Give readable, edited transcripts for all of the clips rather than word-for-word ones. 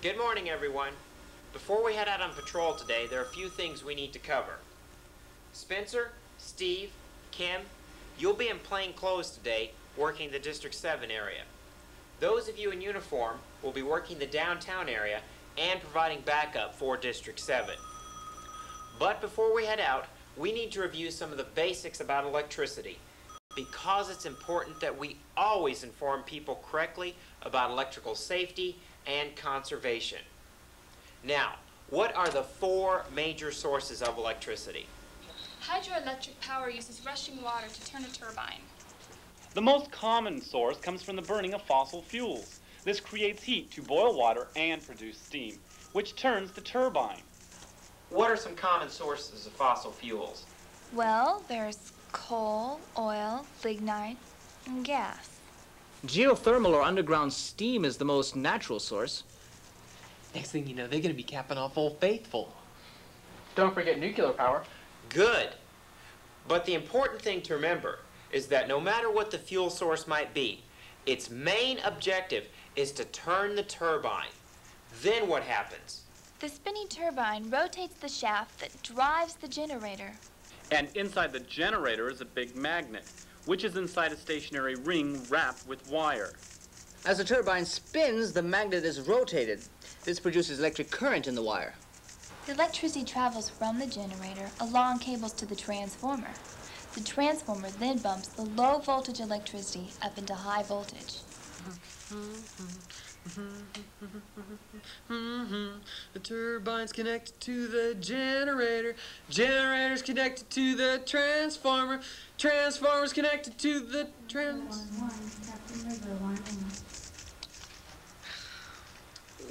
Good morning, everyone. Before we head out on patrol today, there are a few things we need to cover. Spencer, Steve, Kim, you'll be in plain clothes today working the District 7 area. Those of you in uniform will be working the downtown area and providing backup for District 7. But before we head out, we need to review some of the basics about electricity, because it's important that we always inform people correctly about electrical safety and conservation. Now, what are the 4 major sources of electricity? Hydroelectric power uses rushing water to turn a turbine. The most common source comes from the burning of fossil fuels. This creates heat to boil water and produce steam, which turns the turbine. What are some common sources of fossil fuels? Well, there's coal, oil, lignite, and gas. Geothermal or underground steam is the most natural source. Next thing you know, they're going to be capping off Old Faithful. Don't forget nuclear power. Good. But the important thing to remember is that no matter what the fuel source might be, its main objective is to turn the turbine. Then what happens? The spinning turbine rotates the shaft that drives the generator. And inside the generator is a big magnet, which is inside a stationary ring wrapped with wire. As the turbine spins, the magnet is rotated. This produces electric current in the wire. The electricity travels from the generator along cables to the transformer. The transformer then bumps the low voltage electricity up into high voltage. The turbine's connected to the generator. Generator's connected to the transformer. Transformer's connected to the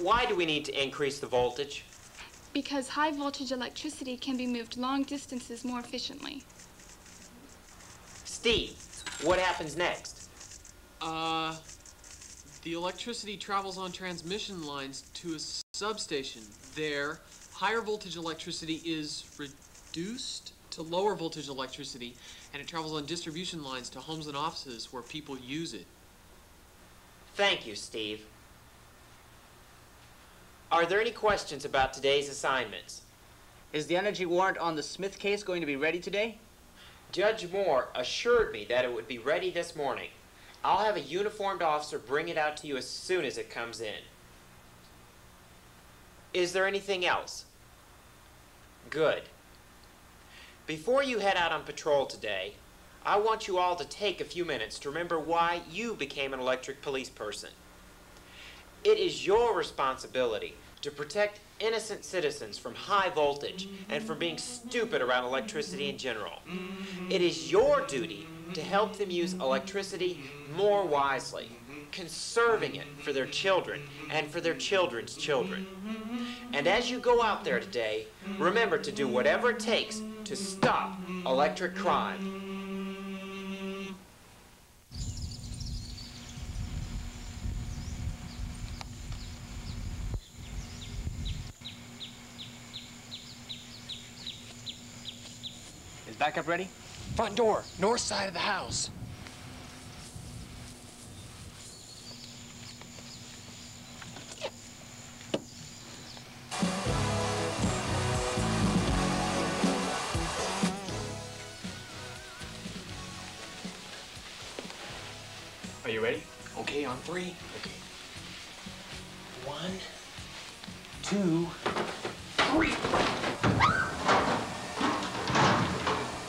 Why do we need to increase the voltage? Because high voltage electricity can be moved long distances more efficiently. Steve, what happens next? The electricity travels on transmission lines to a substation. There, higher voltage electricity is reduced to lower voltage electricity, and it travels on distribution lines to homes and offices where people use it. Thank you, Steve. Are there any questions about today's assignments? Is the energy warrant on the Smith case going to be ready today? Judge Moore assured me that it would be ready this morning. I'll have a uniformed officer bring it out to you as soon as it comes in. Is there anything else? Good. Before you head out on patrol today, I want you all to take a few minutes to remember why you became an electric police person. It is your responsibility to protect innocent citizens from high voltage and from being stupid around electricity in general. It is your duty to help them use electricity more wisely, conserving it for their children and for their children's children. And as you go out there today, remember to do whatever it takes to stop electric crime. Is backup ready? Front door, north side of the house. Are you ready? Okay, on 3. Okay. 1, 2, 3.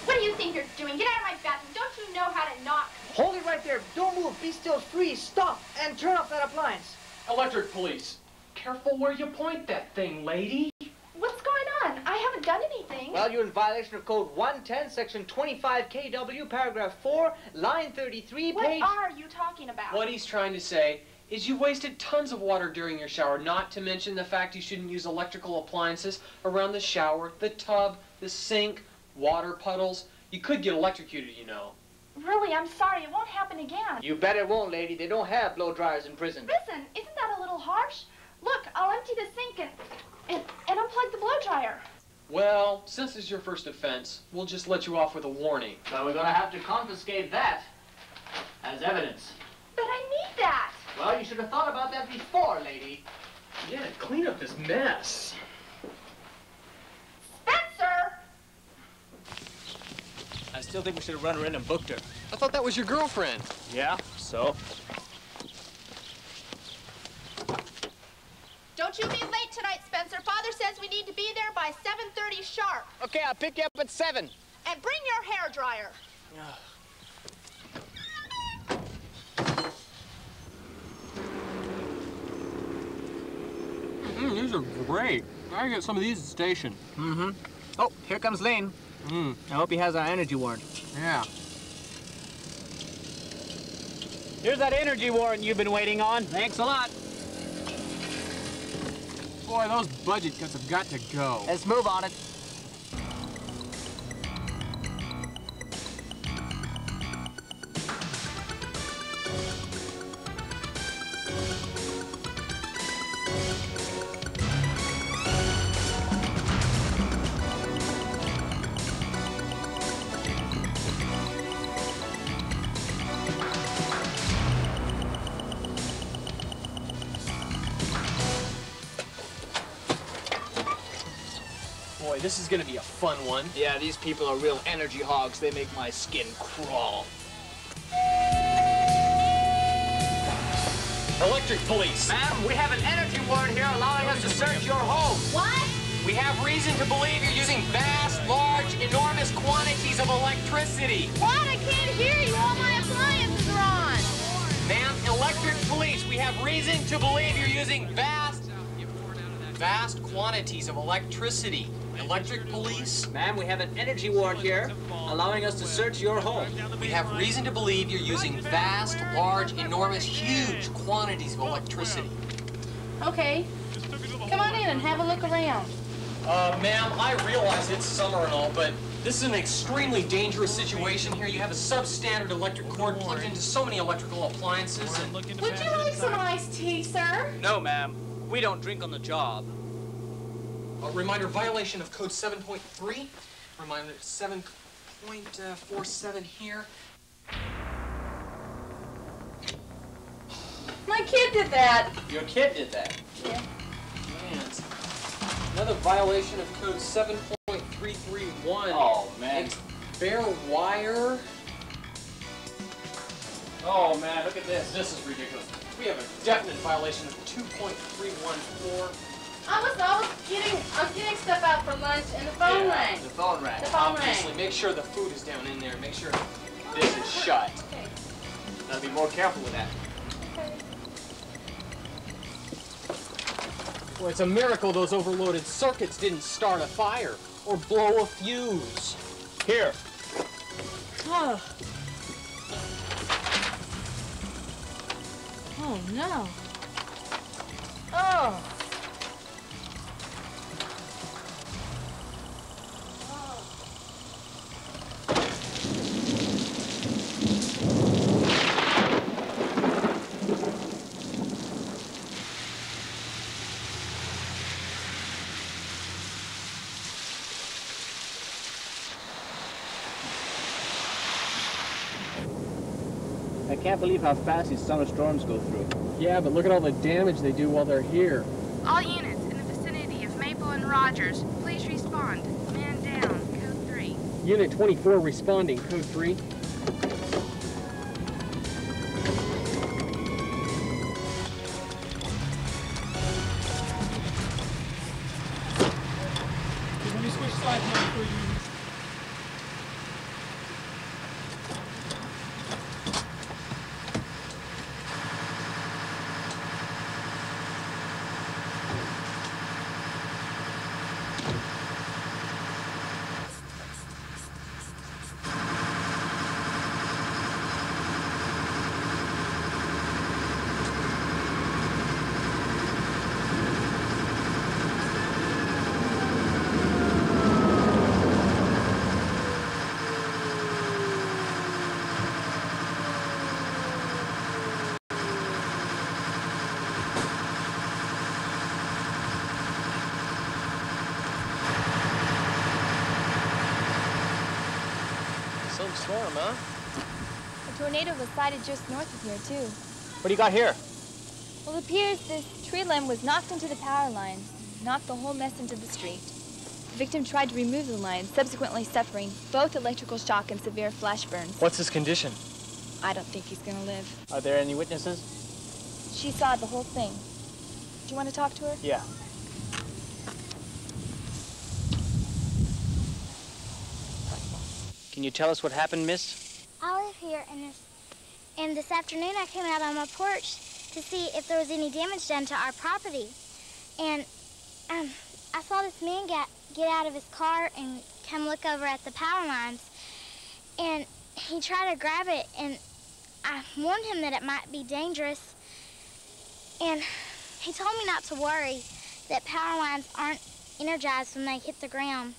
What do you think you're doing? Get out of my bathroom. Don't you know how to knock? Hold it right there. Don't move. Be still. Freeze. Stop. And turn off that appliance. Electric police. Careful where you point that thing, lady. What's going on? I haven't done anything. Well, you're in violation of Code 110, Section 25 KW, Paragraph 4, Line 33, What page... are you talking about? What he's trying to say is you wasted tons of water during your shower, not to mention the fact you shouldn't use electrical appliances around the shower, the tub, the sink, water puddles. You could get electrocuted, you know. Really, I'm sorry. It won't happen again. You bet it won't, lady. They don't have blow dryers in prison. Listen, isn't that a little harsh? Look, I'll empty the sink and unplug the blow dryer. Well, since it's your first offense, we'll just let you off with a warning. Well, we're gonna have to confiscate that as evidence. But I need that. Well, you should have thought about that before, lady. Yeah, clean up this mess. Spencer! I still think we should have run her in and booked her. I thought that was your girlfriend. Yeah, so? Don't you be late tonight, Spencer. Father says we need to be there by 7:30 sharp. Okay, I'll pick you up at 7. And bring your hair dryer. These are great. I gotta get some of these at the station. Mm-hmm. Oh, here comes Lane. I hope he has our energy warrant. Yeah. Here's that energy warrant you've been waiting on. Thanks a lot. Boy, those budget cuts have got to go. Let's move on it. Boy, this is gonna be a fun one. Yeah, these people are real energy hogs. They make my skin crawl. Electric police. Ma'am, we have an energy warrant here allowing us to search your home. What? We have reason to believe you're using vast, large, enormous quantities of electricity. What? I can't hear you. All my appliances are on. Ma'am, electric police, we have reason to believe you're using vast quantities of electricity. Electric police? Ma'am, we have an energy warrant here allowing us to search your home. We have reason to believe you're using vast, large, enormous, huge quantities of electricity. Okay. Come on in and have a look around. Ma'am, I realize it's summer and all, but this is an extremely dangerous situation here. You have a substandard electric cord plugged into so many electrical appliances and... Would you like some iced tea, sir? No, ma'am. We don't drink on the job. A reminder, violation of code 7.3. Reminder, 7.47 here. My kid did that. Your kid did that. Yeah. Man, another violation of code 7.331. Oh, man. It's bare wire. Oh, man, look at this. This is ridiculous. We have a definite violation of 2.314. I was getting stuff out for lunch and the phone rang. The phone rang. The phone Obviously, rang. make sure the food is down in there. Make sure this is shut. Okay. Gotta be more careful with that. Well, it's a miracle those overloaded circuits didn't start a fire or blow a fuse. Here. Oh. Oh, no. Oh. I can't believe how fast these summer storms go through. Yeah, but look at all the damage they do while they're here. All units in the vicinity of Maple and Rogers, please respond. Man down, code 3. Unit 24 responding, code 3. Let me switch sides now for you. Some storm, huh? A tornado was sighted just north of here, too. What do you got here? Well, appears this tree limb was knocked into the power lines, knocked the whole mess into the street. The victim tried to remove the line, subsequently suffering both electrical shock and severe flash burns. What's his condition? I don't think he's gonna live. Are there any witnesses? She saw the whole thing. Do you want to talk to her? Yeah. Can you tell us what happened, miss? I live here, and this afternoon I came out on my porch to see if there was any damage done to our property. And I saw this man get out of his car and come look over at the power lines. And he tried to grab it, and I warned him that it might be dangerous. And he told me not to worry, that power lines aren't energized when they hit the ground.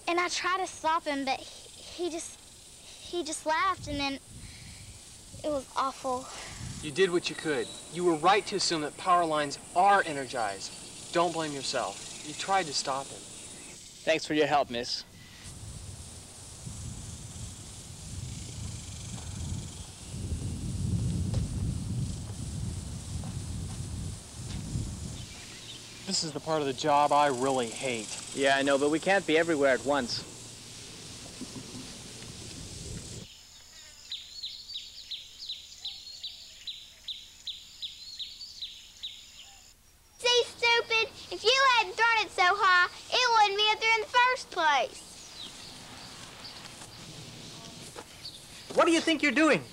And I tried to stop him, but he just laughed, and then it was awful. You did what you could. You were right to assume that power lines are energized. Don't blame yourself. You tried to stop him. Thanks for your help, miss. This is the part of the job I really hate. Yeah, I know, but we can't be everywhere at once. See, stupid, if you hadn't thrown it so high, it wouldn't be up there in the first place. What do you think you're doing?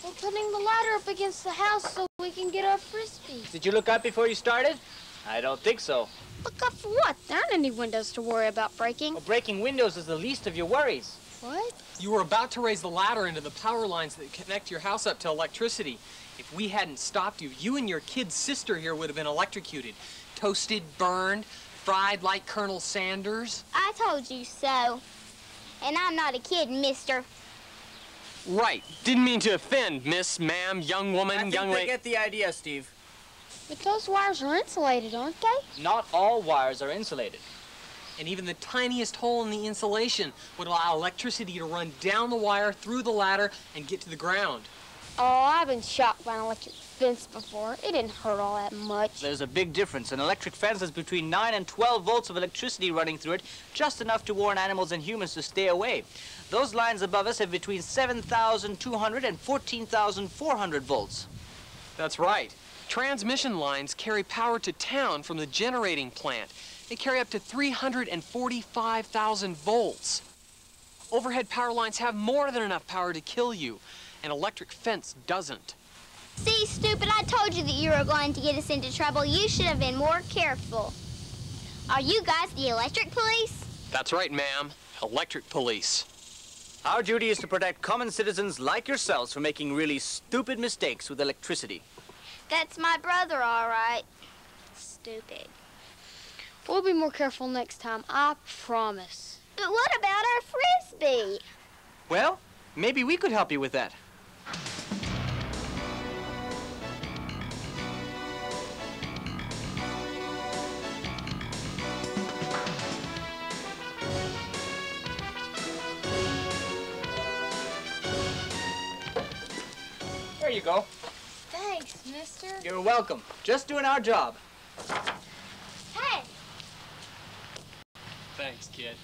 We're putting the ladder up against the house so we can get our frisbee. Did you look up before you started? I don't think so. Look up for what? There aren't any windows to worry about breaking. Well, breaking windows is the least of your worries. What? You were about to raise the ladder into the power lines that connect your house up to electricity. If we hadn't stopped you, you and your kid's sister here would have been electrocuted. Toasted, burned, fried like Colonel Sanders. I told you so. And I'm not a kid, mister. Right. Didn't mean to offend, miss, ma'am, young woman, young lady. I get the idea, Steve. But those wires are insulated, aren't they? Not all wires are insulated. And even the tiniest hole in the insulation would allow electricity to run down the wire through the ladder and get to the ground. Oh, I've been shocked by an electric fence before. It didn't hurt all that much. There's a big difference. An electric fence has between 9 and 12 volts of electricity running through it, just enough to warn animals and humans to stay away. Those lines above us have between 7,200 and 14,400 volts. That's right. Transmission lines carry power to town from the generating plant. They carry up to 345,000 volts. Overhead power lines have more than enough power to kill you. An electric fence doesn't. See, stupid, I told you that you were going to get us into trouble. You should have been more careful. Are you guys the electric police? That's right, ma'am. Electric police. Our duty is to protect common citizens like yourselves from making really stupid mistakes with electricity. That's my brother, all right. Stupid. We'll be more careful next time, I promise. But what about our frisbee? Well, maybe we could help you with that. There you go. Thanks, mister. You're welcome. Just doing our job. Hey! Thanks, kid.